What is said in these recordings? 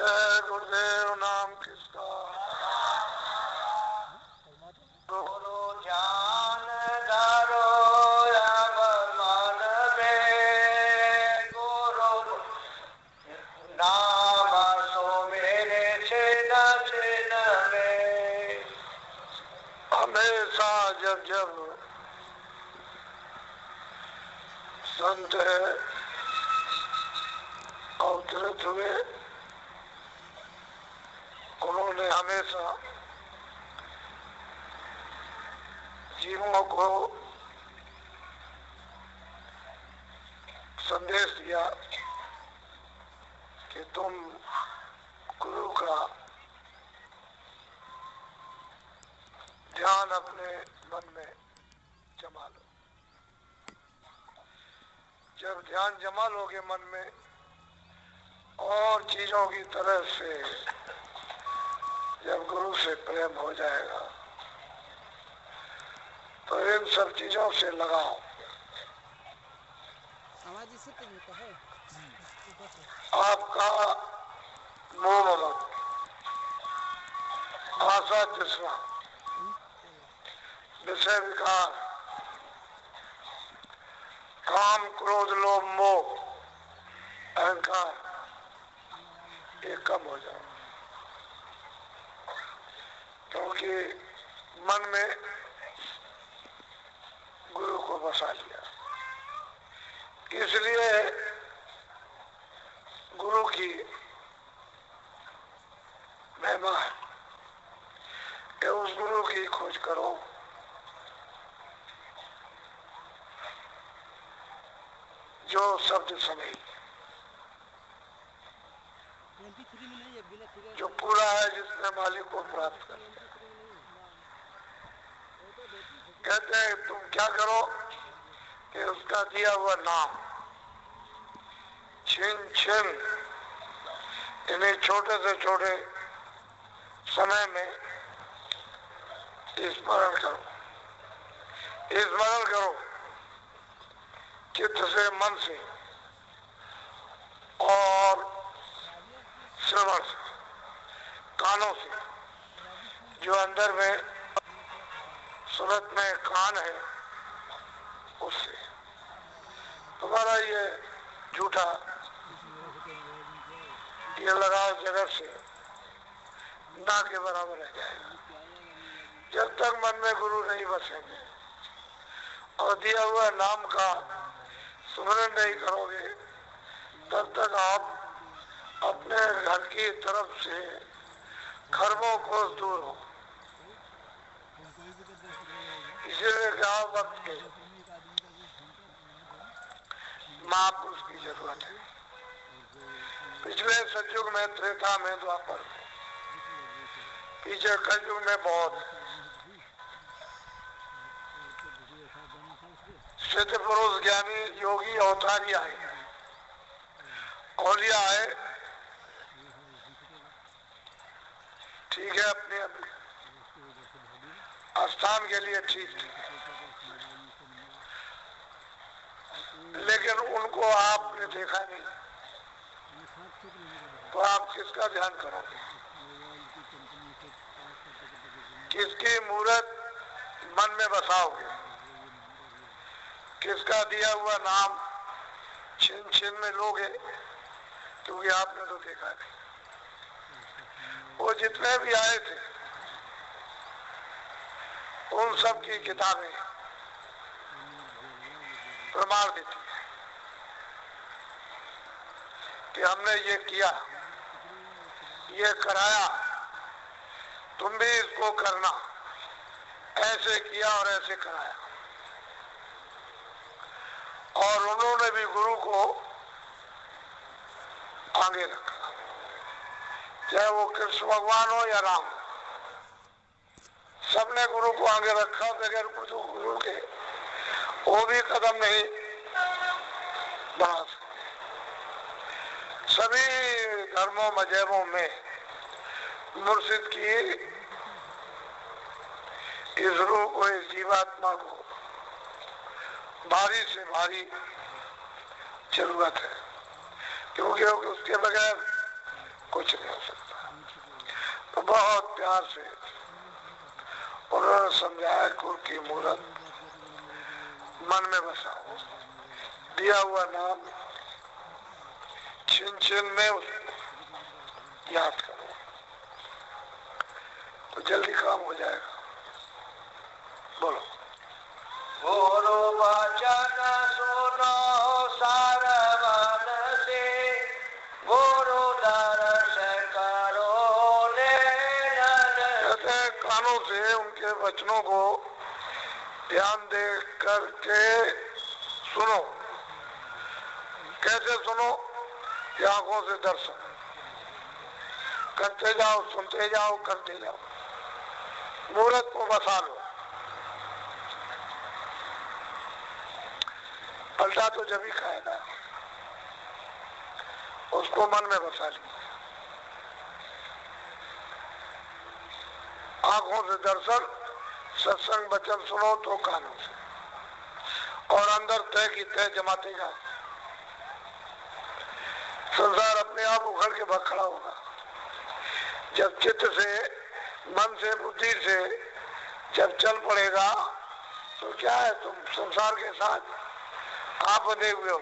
जय गुरुदेव नाम किसका। गुरु जान धरो अमर मन में, गुरु नाम सो मेरे छिन छिन में। हमेशा जब जब संत अवतरित हुए उन्होंने हमेशा जीवों को संदेश दिया कि तुम गुरु का ध्यान अपने मन में जमा लो। जब ध्यान जमा लोगे मन में और चीजों की तरह से जब गुरु से प्रेम हो जाएगा तो इन सब चीजों से लगाओ। आपका मोह मत, आशा तृष्णा, विषय विकार, काम क्रोध लोभ मोह अहंकार ये कम हो जाए, क्योंकि मन में गुरु को बसा लिया। इसलिए गुरु की महिमा है कि उस गुरु की खोज करो जो शब्द समय जो पूरा है, जिसने मालिक को प्राप्त कर लिया। कहते हैं तुम क्या करो कि उसका दिया हुआ नाम छिन छिन इन्हें छोटे से छोटे समय में स्मरण करो। स्मरण करो चित्त से, मन से और श्रवण से, कानों से। जो अंदर में सुनत में कान है उससे तुम्हारा ये झूठा ये लगाव जगत से ना के बराबर रह जाएगा। जब तक मन में गुरु नहीं बसेंगे और दिया हुआ नाम का स्मरण नहीं करोगे तब तक आप अपने घर की तरफ से खरबों को दूर हो। इसीलिए कहा वक्त के महापुरुष की जरूरत है। पिछले सतयुग में, त्रेता में, द्वापर में, पीछे कलयुग में बहुत सिद्ध पुरुष ज्ञानी योगी अवतारी आए, औलिया आए, ठीक है, अपने अपने स्थान के लिए ठीक थे, लेकिन उनको आपने देखा नहीं तो आप किसका ध्यान करोगे? किसकी मूर्त मन में बसाओगे? किसका दिया हुआ नाम छिन छिन में लोगे? क्योंकि आपने तो देखा नहीं। वो जितने भी आए थे उन सब की किताबें प्रमाण देती है कि हमने ये किया, ये कराया, तुम भी इसको करना, ऐसे किया और ऐसे कराया। और उन्होंने भी गुरु को आगे रखा, चाहे वो कृष्ण भगवान हो या राम, सबने गुरु को आगे रखा। बगैर गुरु के वो भी कदम नहीं बढ़ा सकते। सभी धर्मों मजहबों में मुर्शिद की इस रूह को, इस जीवात्मा को भारी से भारी जरूरत है, क्योंकि उसके बगैर कुछ नहीं हो सकता। तो बहुत प्यार से उन्होंने समझाया गुरु की मूर्त मन में बसाओ, दिया हुआ नाम छिन छिन में उसको याद करो तो जल्दी काम हो जाएगा। बोलो। गुरु वचन सुनो सारवन से, गुरु दर्श करो कहते कानों से उनके वचनों को ध्यान दे करके सुनो। कैसे सुनो? आंखों से दर्शन करते जाओ, सुनते जाओ, करते जाओ, मूर्त को बसा लो। पलटा तो जब ही खाएगा, उसको मन में बसा ली। आंखों से दर्शन, सत्संग वचन सुनो तो कानों से, और अंदर तय की तय जमाते जाओ। संसार अपने आप उखड़ के भाग खड़ा होगा। जब चित्त से, मन से, बुद्धि से जब चल पड़ेगा तो क्या है, तुम संसार के साथ आप बंधे हुए हो,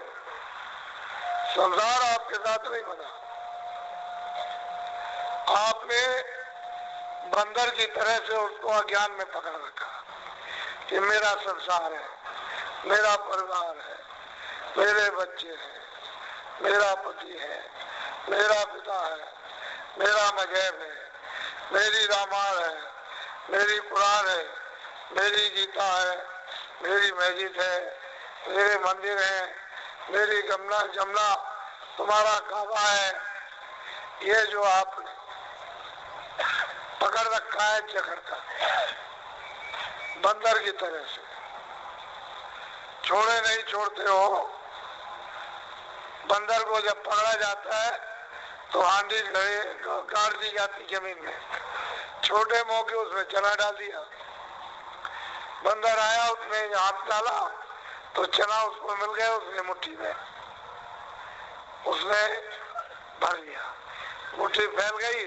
संसार आपके साथ नहीं बना। आपने बंदर की तरह से उसको अज्ञान में पकड़ रखा कि मेरा संसार है, मेरा परिवार है, मेरे बच्चे हैं, मेरा पति है, मेरा पिता है, मेरा मजहब है, मेरी रामायण है, मेरी कुरान है, मेरी गीता है, मेरी मस्जिद है, मेरे मंदिर है, मेरी जमुना तुम्हारा काबा है। ये जो आपने पकड़ रखा है जकड़ का, बंदर की तरह से छोड़े नहीं छोड़ते हो। बंदर को जब पकड़ा जाता है तो हांडी गाड़ दी जाती जमीन में, छोटे मौके उसमें चना डाल दिया। बंदर आया, उसने हाथ डाला तो चना उसको मिल गया, उसने मुट्ठी में उसने भर लिया, मुट्ठी फैल गई।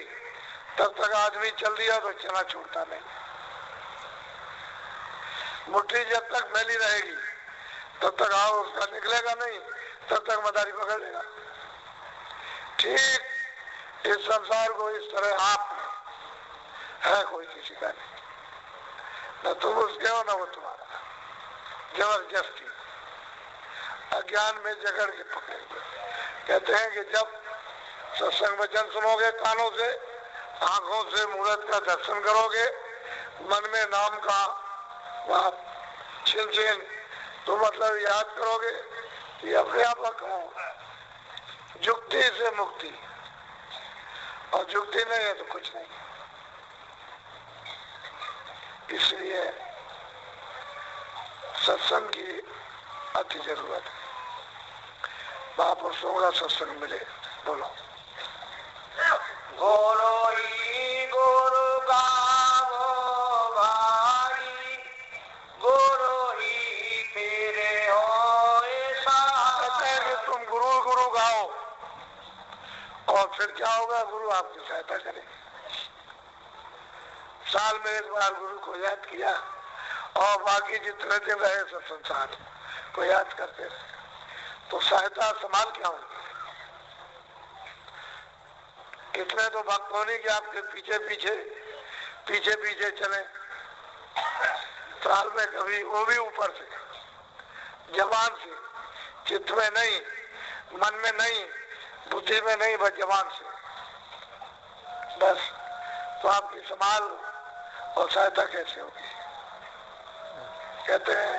तब तक आदमी चल दिया तो चना छूटता नहीं। मुट्ठी जब तक फैली रहेगी तब तक आओ उसका निकलेगा नहीं, तब तक मदारी पकड़ लेगा। ठीक इस संसार को इस तरह आप है, कोई किसी का नहीं, न तुम उसके हो न वो तुम्हारा। जबरदस्ती अज्ञान में जकड़ के पकड़ेंगे। कहते हैं कि जब सत्संग वचन सुनोगे कानों से, आंखों से मूर्त का दर्शन करोगे, मन में नाम का बात छिन छिन तो मतलब याद करोगे, ये अपने आप रखा। जुक्ति से मुक्ति, और जुक्ति नहीं है तो कुछ नहीं। इसलिए सत्संग की अति जरूरत है। महापुरुषों का सत्संग मिले। बोलो। गुरु ही गुरु गावो भाई, गुरु ही फिरे हो कहते हैं कि तुम गुरु गुरु गाओ, और फिर क्या होगा, गुरु आपकी सहायता करेंगे। साल में एक बार गुरु को याद किया और बाकी जितने दिन रहे सब संसार को याद करते रहे, तो सहायता संभाल क्या होगी। इतने तो भक्त होने की आपके पीछे पीछे पीछे पीछे चले, साल में कभी वो भी ऊपर से, जबान से, चित्त में नहीं, मन में नहीं, बुद्धि में नहीं, बस जबान से बस। तो आपकी संभाल और सहायता कैसे होगी। कहते हैं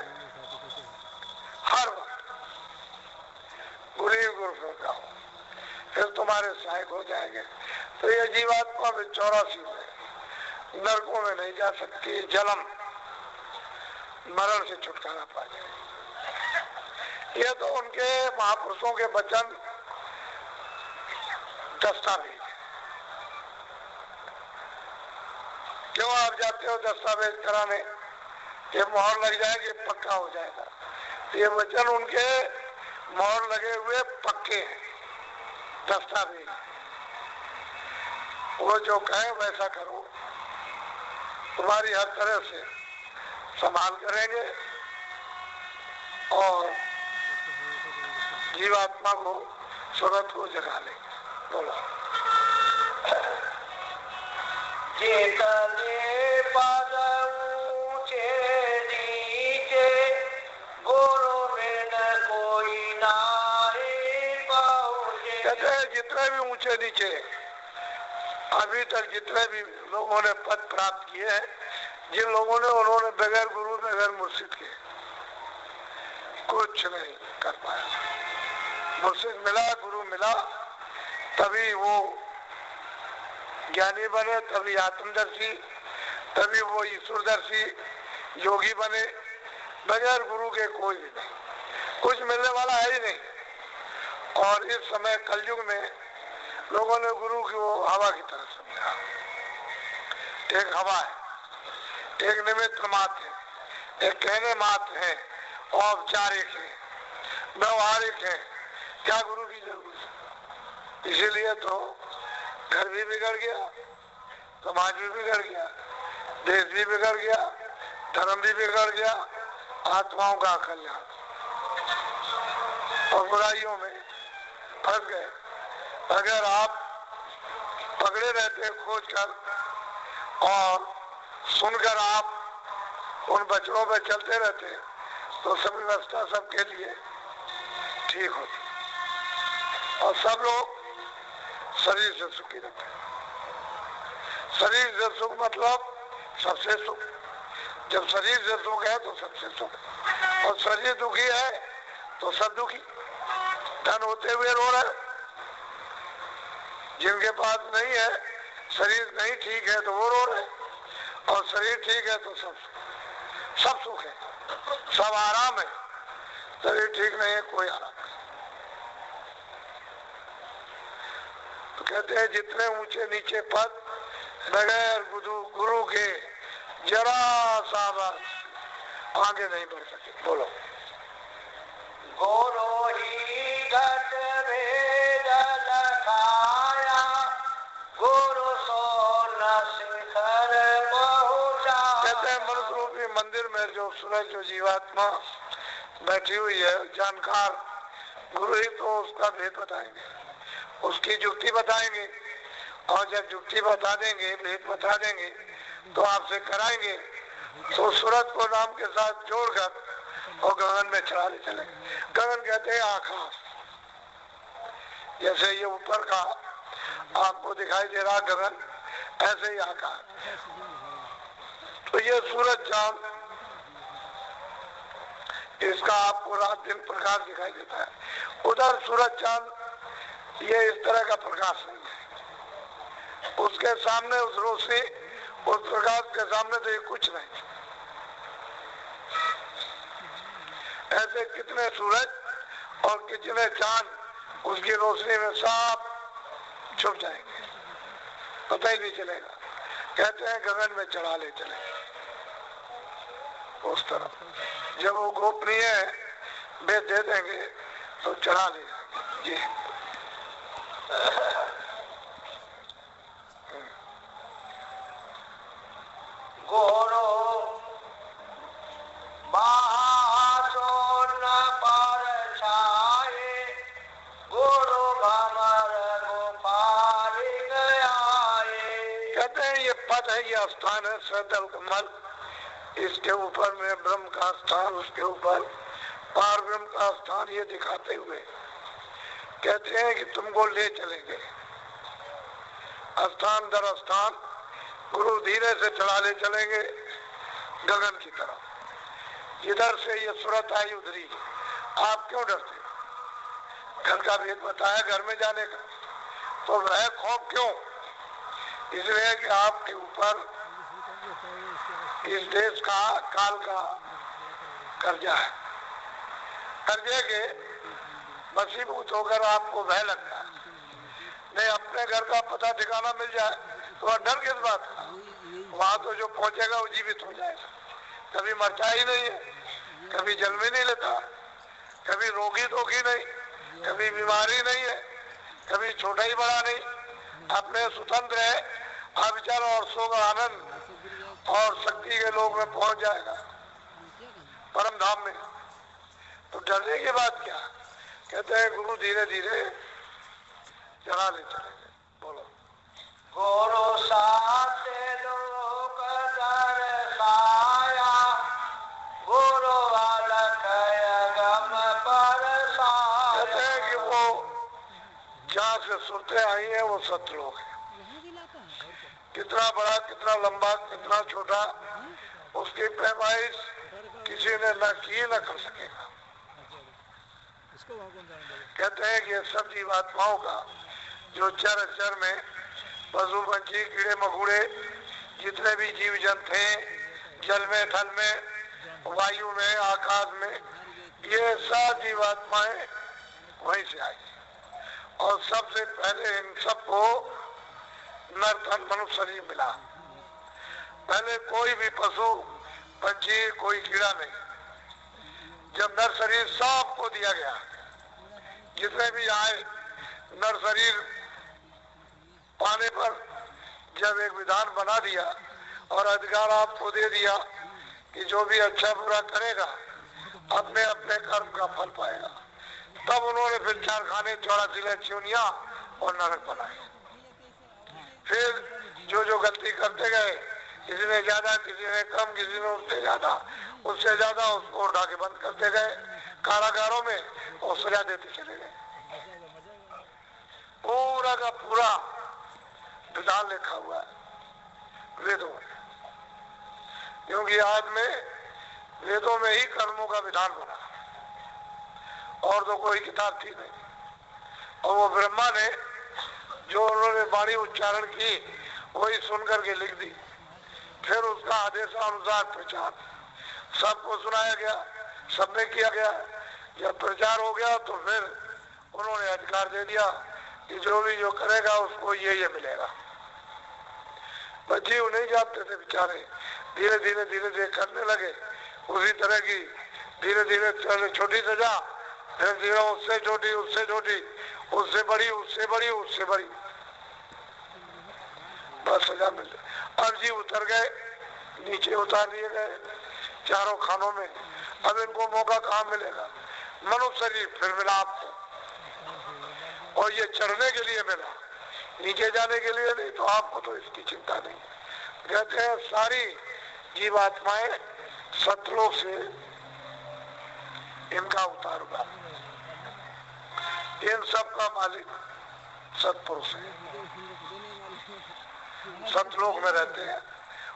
हर वक्त गुरु गुरु गाओ, फिर तुम्हारे सहायक हो जाएंगे। तो ये जीवात्मा में 84 में नरकों में नहीं जा सकती, जन्म मरण से छुटकारा पा जाए। ये तो उनके महापुरुषों के वचन दस्तावेज। क्यों आप जाते हो दस्तावेज कराने, ये मोहर लग जाएगी पक्का हो जाएगा। ये वचन उनके मोहर लगे हुए पक्के हैं, दस्तावेज। वो जो कहे वैसा करो, तुम्हारी हर तरह से संभाल करेंगे और जीवात्मा को सुरत को जगा लेंगे। बोलो। चेतने पद ऊंचे नीचे, गुरु बिन कोई नाहि पहुँचे। कहते हैं जितने भी ऊंचे नीचे अभी तक जितने भी लोगों ने पद प्राप्त किए हैं, जिन लोगों ने, उन्होंने बगैर गुरु बगैर मुर्शिद के कुछ नहीं कर पाया। मुर्शिद मिला, गुरु मिला, तभी वो ज्ञानी बने, तभी आत्मदर्शी, तभी वो ईश्वरदर्शी योगी बने। बगैर गुरु के कोई भी नहीं, कुछ मिलने वाला है ही नहीं। और इस समय कलयुग में लोगों ने गुरु को हवा की तरह समझा। एक हवा है, एक निमित्त मात्र है, एक कहने मात्र है, औपचारिक है, व्यवहारिक है। क्या गुरु की जरूरत है? इसीलिए तो घर भी बिगड़ गया, समाज भी बिगड़ गया, देश भी बिगड़ गया, धर्म भी बिगड़ गया, आत्माओं का कल्याण और बुराइयों में फंस गए। अगर आप पकड़े रहते खोज कर और सुनकर आप उन बचनों पर चलते रहते तो सब व्यवस्था सबके लिए ठीक होती और सब लोग शरीर से सुखी रहते। शरीर से सुख मतलब सबसे सुख। जब शरीर से सुख है तो सबसे सुख, और शरीर दुखी है तो सब दुखी। धन होते हुए रो रहे, जिनके पास नहीं है, शरीर नहीं ठीक है तो वो रो रहे, और शरीर ठीक है तो सब सुख है, सब आराम है। शरीर ठीक नहीं है, कोई आराम नहीं। तो कहते हैं जितने ऊंचे नीचे पद बगैर गुरु के जरा सा आगे नहीं बढ़ सके। बोलो। गुरु ही घट भेद लखाया, गुरु सो न शिखर पहुँचा। कहते हैं मनुष्य रूपी मंदिर में जो सूरज जो जीवात्मा बैठी हुई है, जानकार गुरु ही तो उसका भेद बताएंगे, उसकी युक्ति बताएंगे, और जब युक्ति बता देंगे, भेद बता देंगे तो आपसे कराएंगे। तो सूरज को नाम के साथ जोड़कर और गगन में चढ़ा ले चले। गगन कहते हैं आकाश, जैसे ये ऊपर का आपको दिखाई दे रहा गगन, ऐसे ही आकाश। तो ये सूरज चांद, इसका आपको रात दिन प्रकाश दिखाई देता है। उधर सूरज चांद ये इस तरह का प्रकाश नहीं है, उसके सामने उस रोशनी, उस प्रकाश के सामने तो ये कुछ नहीं। ऐसे कितने सूरज और कितने चांद उसकी रोशनी में सब छुप जाएंगे, पता ही नहीं चलेगा। कहते हैं गगन में चढ़ा ले चले उस तरफ। जब वो गोपनीय वे दे देंगे तो चढ़ा ले जाएंगे। जी गुरु महासोन पर छाए, गुरु भमर गोपाल आए। कहते हैं ये पद है, ये स्थान है सदल कमल, इसके ऊपर में ब्रह्म का स्थान, उसके ऊपर पार ब्रह्म का स्थान, ये दिखाते हुए कहते हैं कि तुमको ले चलेंगे स्थान दर स्थान। गुरु धीरे से चढ़ा ले चलेंगे गगन की तरफ। जिधर से ये सूरत आई उधरी। आप क्यों डरते? घर का भेद बताया घर में जाने का, तो वह खौफ क्यों? इसलिए कि आपके ऊपर इस देश का काल का कर्जा है। कर्जे के वशीभूत होकर आपको भय लगता है। नहीं, अपने घर का पता ठिकाना मिल जाए तो वह डर किस बात का? वहां तो जो पहुंचेगा वो जीवित हो जाएगा। कभी मरता ही नहीं है, कभी जन्म ही नहीं लेता, कभी रोगी धोखी नहीं, कभी बीमारी नहीं है, कभी छोटा ही बड़ा नहीं, अपने स्वतंत्र है, अविचल और सुख आनंद और शक्ति के लोग में पहुंच जाएगा, परम धाम में। तो डरने की बात क्या? कहते हैं गुरु धीरे धीरे चला ले चलेंगे। बोलो। गुरु साथ लोक दर्शाया, गुरु अलख अगम परसाया। कहते हैं कि वो जहाँ से सुरतें आई हैं वो सतलोक है। कितना बड़ा, कितना लंबा, कितना छोटा, उसकी पैमाइश किसी ने न की न कर सकेगा। कहते हैं कि ये सब जीवात्माओं का जो चर चर में पशु पंछी कीड़े मकोड़े जितने भी जीव जंतु हैं, जल में, थल में, वायु में, आकाश में, ये सब जीवात्माएं वहीं से आई। और सबसे पहले इन सबको नर तन मनुष्य शरीर मिला। पहले कोई भी पशु पंछी, कोई कीड़ा नहीं। जब नर शरीर सबको दिया गया, जितने भी आए, नर शरीर पाने पर जब एक विधान बना दिया और अधिकार आपको दे दिया कि जो भी अच्छा बुरा करेगा अपने अपने कर्म का फल पाएगा, तब उन्होंने फिर 4 खाने, 84 चिमनिया और नरक बनाए। फिर जो गलती करते गए, किसी ने ज्यादा, किसी ने कम, किसी ने उससे ज्यादा उसको उठा के बंद करते गए कारागारों में और सजा देते चले गए। पूरा का पूरा विधान लिखा हुआ है वेदों में, क्योंकि आज में वेदों में ही कर्मों का विधान बना, और तो कोई किताब थी नहीं। और वो ब्रह्मा ने जो उन्होंने वाणी उच्चारण की वही सुनकर के लिख दी। फिर उसका आदेशानुसार प्रचार सबको सुनाया गया, सबने किया गया। जब प्रचार हो गया तो फिर उन्होंने अधिकार दे दिया कि जो भी जो करेगा उसको ये मिलेगा। पर जीव नहीं जानते थे बेचारे, धीरे धीरे करने लगे उसी तरह की। धीरे धीरे चले, छोटी सजा, फिर धीरे उससे छोटी, उससे छोटी, उससे बड़ी, उससे बड़ी, उससे बड़ी, बस सजा मिल गई। अब जीव उतर गए, नीचे उतार दिए गए 4 खानों में। अब इनको मौका कहाँ मिलेगा? मनुष्य शरीर फिर मिला आपको, और ये चढ़ने के लिए मिला, नीचे जाने के लिए नहीं। तो आपको तो इसकी चिंता नहीं। कहते हैं सारी जीवात्माएं सतलोक से इनका उतार हुआ। इन सब का मालिक सतपुरुष है, सतलोक में रहते हैं।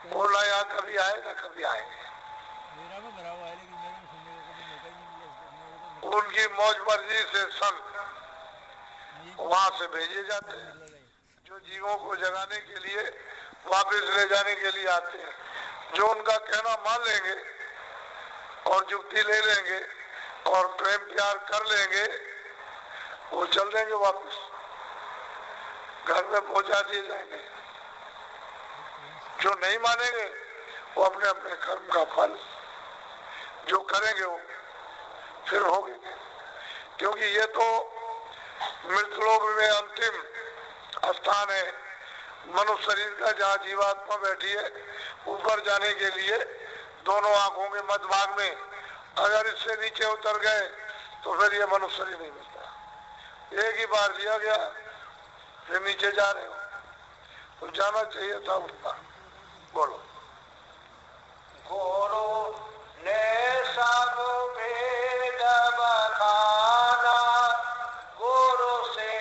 वो ना यहाँ कभी आए ना कभी आएंगे। उनकी मौज मर्जी से संत वहां से भेजे जाते हैं, जो जीवों को जगाने के लिए, वापस ले जाने के लिए आते हैं। जो उनका कहना मान लेंगे और युक्ति ले लेंगे और प्रेम प्यार कर लेंगे, वो चल देंगे वापस, घर में पहुंचा दिए जाएंगे। जो नहीं मानेंगे वो अपने अपने कर्म का फल जो करेंगे वो फिर भोगेंगे। क्योंकि ये तो मृतलोक में अंतिम स्थान है मनुष्य शरीर का, जहाँ जीवात्मा बैठी है। ऊपर जाने के लिए दोनों आंखों के मध्य भाग में अगर इससे नीचे उतर गए तो फिर ये मनुष्य शरीर नहीं मिलता। एक ही बार दिया गया, फिर नीचे जा रहे हो, तो जाना चाहिए था ऊपर। बोलो। गुरु ने सब भेद बखाना, गुरु से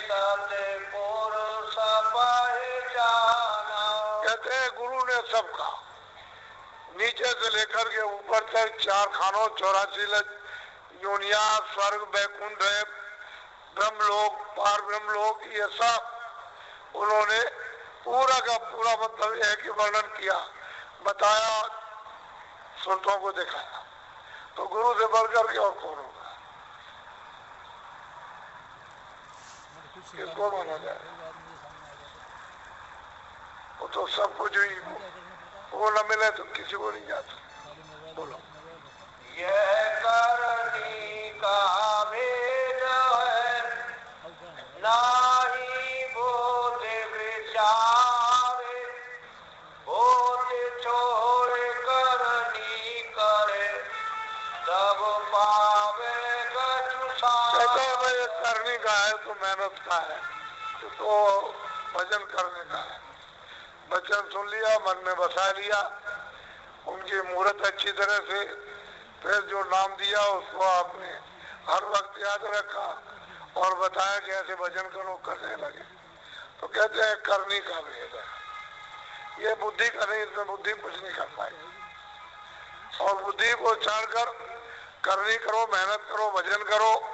सतपुरुष पहचाना। कहते हैं गुरु ने सबका नीचे से लेकर के ऊपर तक 4 खानों, 84 योनिया, स्वर्ग, बैकुंठ है, ब्रह्मलोक, पार ब्रह्मलोक, ये सब उन्होंने पूरा का पूरा मतलब है कि वर्णन किया, बताया, संतों को दिखाया। तो गुरु से बढ़कर के और कौन होगा? किसको माना जाए? वो तो सब कुछ ही, वो न मिले तो किसी को नहीं जाता। बोलो। यह करनी का भेद है, नाही बोधे मेहनत का है, तो भजन करने का है। वचन सुन लिया, मन में बसा लिया, उनकी मूर्त अच्छी तरह से, फिर जो नाम दिया उसको आपने हर वक्त याद रखा और बताया कि ऐसे भजन करो, करने लगे। तो कहते हैं करनी का भेद है, ये बुद्धि का नहीं, इसमें बुद्धि कुछ नहीं कर पाएगी। और बुद्धि को छाड़कर करनी करो, मेहनत करो, भजन करो,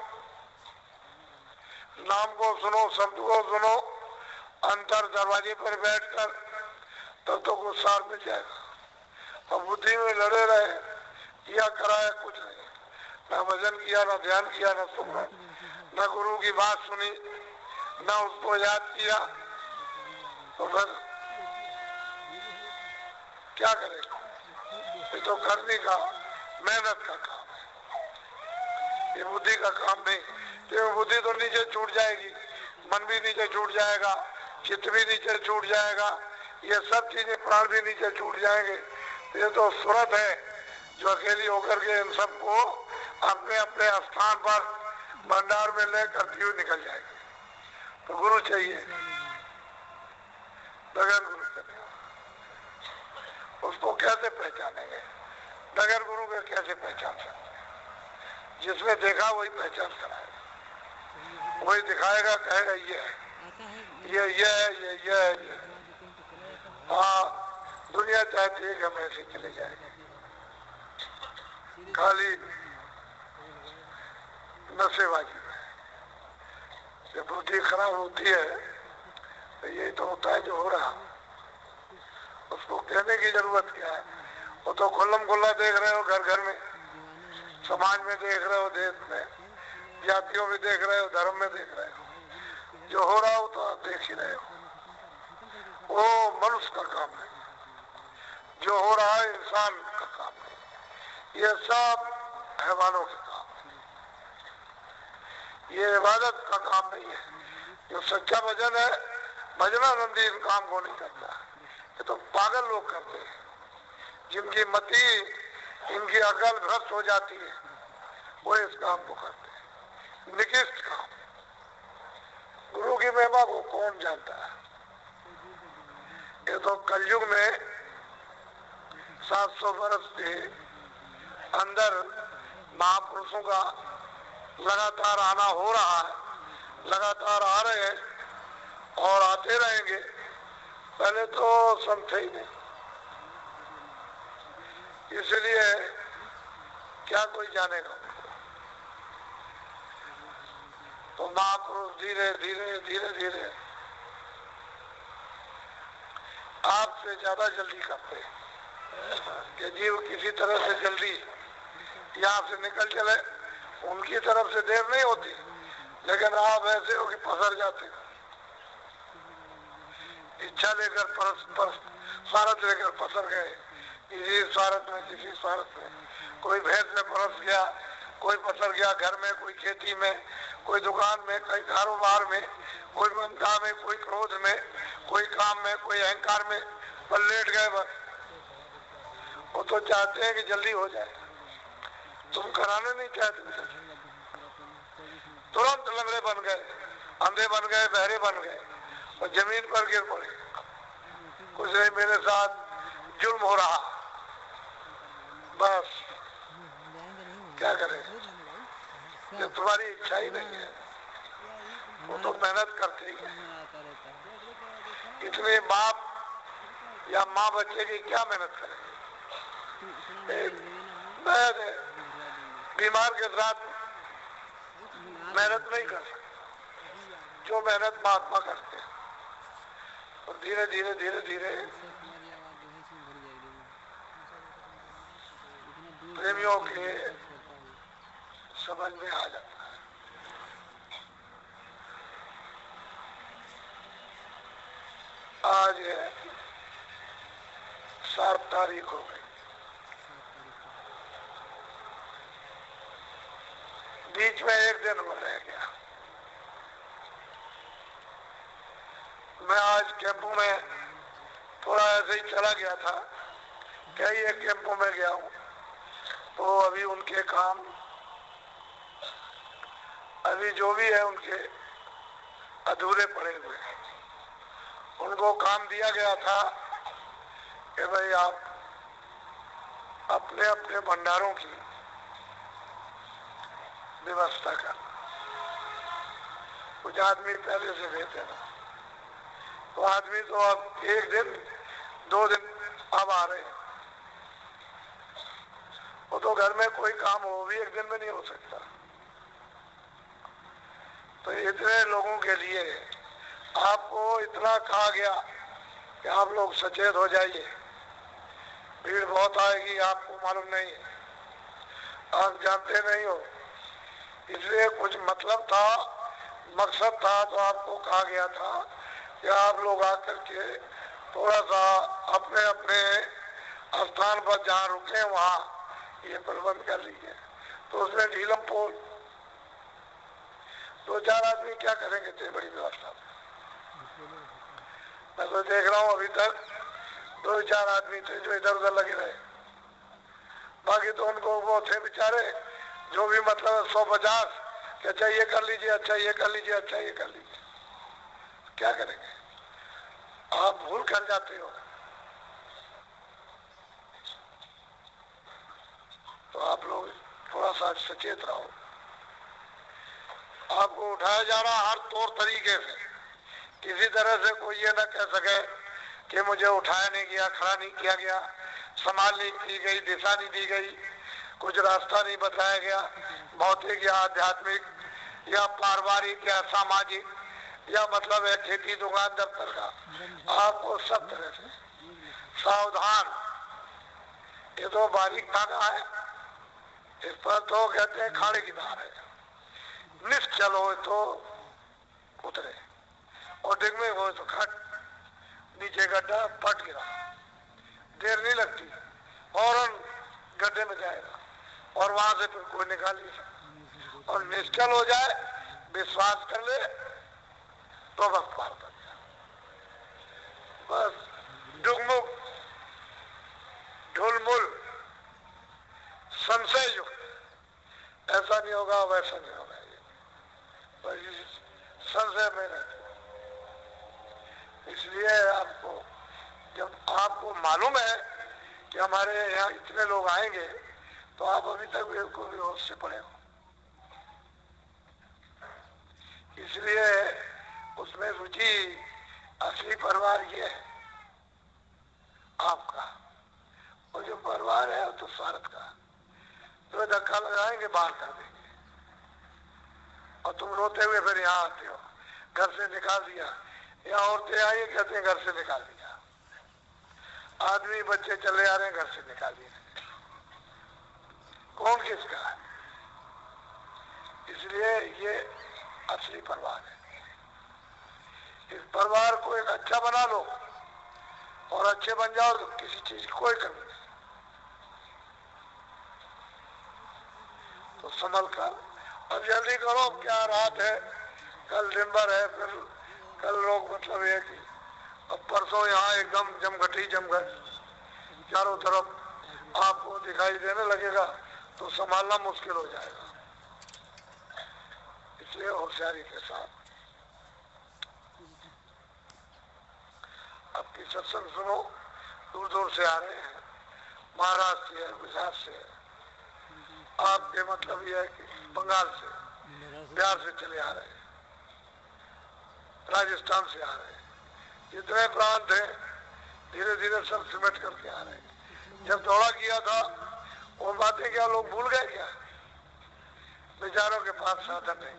नाम को सुनो, शब्द को सुनो, अंतर दरवाजे पर बैठकर, तब तो गुस्सा मिल जाएगा। और बुद्धि में लड़े रहे, किया कराया कुछ नहीं, ना भजन किया, ना ध्यान किया, ना सुना, न गुरु की बात सुनी, न उसको याद किया, तो फिर क्या करेगा? ये तो करने का, मेहनत का काम है, ये बुद्धि का काम नहीं। तो बुद्धि तो नीचे छूट जाएगी, मन भी नीचे छूट जाएगा, चित्त भी नीचे छूट जाएगा, ये सब चीजें, प्राण भी नीचे छूट जाएंगे। तो ये तो सूरत है जो अकेली होकर के इन सबको अपने अपने स्थान पर भंडार में ले करती हुई निकल जाएगी। तो गुरु चाहिए, बगैर गुरु के नहीं। उसको कैसे पहचानेंगे? बगैर गुरु के कैसे पहचान सकते हैं? जिसने देखा वही पहचान कराएगा, वही दिखाएगा, कहेगा ये है, ये है, ये है। हाँ, दुनिया चाहती है कि हम ऐसे चले जाएंगे, खाली नशेबाजी में। जब बुद्धि खराब होती है तो यही तो होता है जो हो रहा। उसको कहने की जरूरत क्या है? वो तो खुल्लम खुल्ला देख रहे हो, घर घर में, समाज में देख रहे हो, देश में, जातियों में देख रहे हो, धर्म में देख रहे हो। जो हो रहा हो तो आप देख ही रहे हो, वो मनुष्य का काम है। जो हो रहा है इंसान का काम है, ये सब हैवानों का काम है, ये इबादत का काम नहीं है। जो सच्चा भजन है, भजनानंदी इन काम को नहीं करता, ये तो पागल लोग करते हैं, जिनकी मति, इनकी अकल भ्रष्ट हो जाती है, वो इस काम को करते हैं, निकृष्ट काम। गुरु की महिमा को कौन जानता है? ये तो कलयुग में 700 वर्ष के अंदर महापुरुषों का लगातार आना हो रहा है, लगातार आ रहे हैं और आते रहेंगे। पहले तो संत थे ही नहीं, इसलिए क्या कोई जानेगा? तो महापुरुष धीरे धीरे धीरे धीरे आपसे ज्यादा जल्दी करते हैं कि जीव किसी तरह से जल्दी यहाँ से निकल चले। उनकी तरफ से देर नहीं होती, लेकिन आप ऐसे हो कि पसर जाते हो। इच्छा लेकर स्वार्थ लेकर पसर गए, किसी स्वार्थ में, किसी स्वार्थ में। कोई भैंस में परस गया, कोई पसर गया घर में, कोई खेती में, कोई दुकान में, कोई कारोबार में, कोई ममता में, कोई क्रोध में, कोई काम में, कोई अहंकार में, पर लेट गए बस। वो तो चाहते हैं कि जल्दी हो जाए, तुम कराने नहीं चाहते, तुरंत लंगड़े बन गए, अंधे बन गए, बहरे बन गए और जमीन पर गिर पड़े। कुछ नहीं, मेरे साथ जुल्म हो रहा, बस क्या करें? जब तुम्हारी इच्छा ही नहीं है, वो तो मेहनत करते ही है। इसलिए बाप या माँ बच्चे की क्या मेहनत करेंगे? बीमार के साथ मेहनत नहीं कर सकते जो मेहनत महात्मा करते हैं। और धीरे धीरे धीरे धीरे प्रेमियों के समझ में आ जाता है। आज 7 तारीख हो गई, बीच में एक दिन और रह गया। मैं आज कैंपों में थोड़ा ऐसे ही चला गया था, कई एक कैंपों में गया हूँ, तो अभी उनके काम, अभी जो भी है उनके अधूरे पड़े हुए हैं। उनको काम दिया गया था कि भाई आप अपने अपने भंडारों की व्यवस्था करना। कुछ आदमी पहले से देते ना, तो आदमी तो अब एक दिन 2 दिन अब आ रहे हैं। वो तो घर में कोई काम हो भी एक दिन में नहीं हो सकता। तो इतने लोगों के लिए आपको इतना कहा गया कि आप लोग सचेत हो जाइए, भीड़ बहुत आएगी, आपको मालूम नहीं है, आप जानते नहीं हो, इसलिए कुछ मतलब था, मकसद था, तो आपको कहा गया था कि आप लोग आकर के थोड़ा सा अपने अपने स्थान पर जहाँ रुके वहाँ ये प्रबंध कर लीजिए। तो उसमें ढीलम पोल 2-4 आदमी क्या करेंगे इतनी बड़ी व्यवस्था। मैं तो देख रहा हूँ अभी तक 2-4 आदमी थे जो इधर उधर लगे रहे, बाकी तो उनको वो थे बेचारे जो भी मतलब 150 कि अच्छा ये कर लीजिए, अच्छा ये कर लीजिए, अच्छा ये कर लीजिए। क्या करेंगे, आप भूल कर जाते हो। तो आप लोग थोड़ा सा सचेत रहो। आपको उठाया जा रहा हर तौर तरीके से, किसी तरह से कोई ये ना कह सके कि मुझे उठाया नहीं गया, खड़ा नहीं किया गया, संभाल नहीं की गई, दिशा नहीं दी गई, कुछ रास्ता नहीं बताया गया, भौतिक या आध्यात्मिक या पारिवारिक या सामाजिक या मतलब है खेती दुकान दफ्तर का। आपको सब तरह से सावधान। ये तो बारीक धागा है, इस पर तो कहते हैं खाड़े की धार है, निश्चल हो तो उतरे और डिगमे हो तो खट, नीचे गड्ढा फट गिरा, देर नहीं लगती, फौरन गड्ढे में जाएगा और वहां से फिर कोई निकाल नहीं सकता। और निश्चल हो जाए, विश्वास कर ले तो बस पार कर गया। बस डुगमुग ढुलमुल संशय युक्त ऐसा नहीं होगा, वैसा नहीं होगा, ये बस संशय में रहते। इसलिए आपको जब आपको मालूम है कि हमारे यहाँ इतने लोग आएंगे, तो आप अभी तक बिल्कुल भी होश से पड़े हो। इसलिए उसमें रुचि असली परिवार ये है आपका, और जो परिवार है वो तो स्वार्थ का। तो धक्का लगाएंगे, बाहर कर देंगे, और तुम रोते हुए फिर यहाँ आते हो, घर से निकाल दिया। यहाँ औरतें आई कहते हैं घर से निकाल दिया, आदमी बच्चे चले आ रहे हैं घर से निकाल दिया। कौन किसका है? इसलिए ये असली परिवार है। इस परिवार को एक अच्छा बना लो और अच्छे बन जाओ तो किसी चीज की कोई कमी नहीं। तो संभल कर अब जल्दी करो, क्या रात है, कल दिन भर है, फिर कल लोग मतलब ये कि अब परसों यहाँ एकदम जमघटी जमघट चारों तरफ आपको दिखाई देने लगेगा, तो संभालना मुश्किल हो जाएगा। इसलिए होशियारी के साथ आपकी सत्संग सुनो। दूर दूर से आ रहे हैं, महाराष्ट्र से, गुजरात से, आपके मतलब यह है कि बंगाल से, बिहार से चले आ रहे हैं, राजस्थान से आ रहे हैं, जितने प्रांत हैं धीरे धीरे सब सिमट करके आ रहे हैं। जब दौड़ा किया था वो बातें क्या लोग भूल गए क्या? बेचारों के पास साधन नहीं,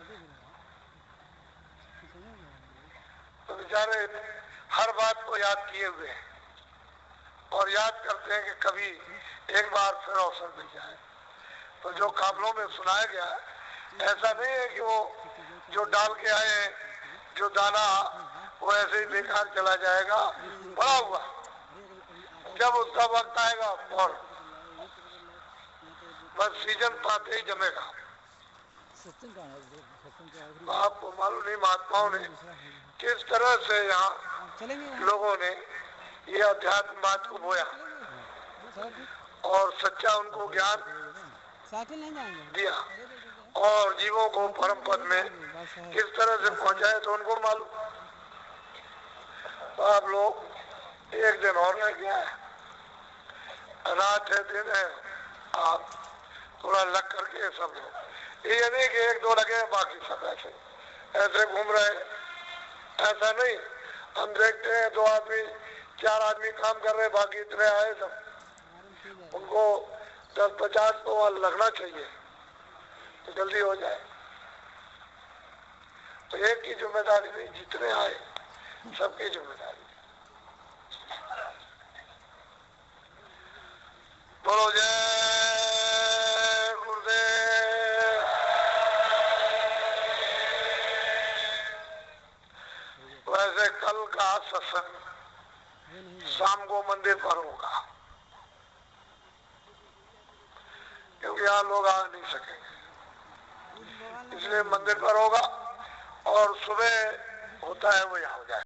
तो बेचारे हर बात को याद किए हुए हैं और याद करते हैं कि कभी एक बार फिर अवसर मिल जाए। तो जो काबलों में सुनाया गया, ऐसा नहीं है कि वो जो डाल के आए जो दाना वो ऐसे ही बेकार चला जाएगा, पड़ा हुआ, जब उसका वक्त आएगा और बस सीजन पाते ही जमेगा। तो आपको मालूम नहीं महात्माओं ने किस तरह से यहाँ लोगों ने ये अध्यात्म बात को बोया और सच्चा उनको ज्ञान दिया। और जीवों को परम पद में किस तरह से पहुंचाए तो उनको मालूम। तो आप लोग एक दिन और रह गया है, रात है दिन है, आप थोड़ा लग करके सब लोग, ये नहीं कि एक दो लगे बाकी सब ऐसे घूम रहे, ऐसा नहीं। हम देखते हैं 2 आदमी 4 आदमी काम कर रहे, बाकी इतने आए सब, उनको 10-50 तो वहां लगना चाहिए तो जल्दी हो जाए। तो एक की जिम्मेदारी नहीं, जितने आए सबकी जिम्मेदारी। बोलो जय गुरुदेव। वैसे कल का सत्संग शाम को मंदिर पर होगा, क्योंकि यहाँ लोग आ नहीं सकेंगे, इसलिए मंदिर पर होगा। और सुबह होता है वो यहाँ हो जाए।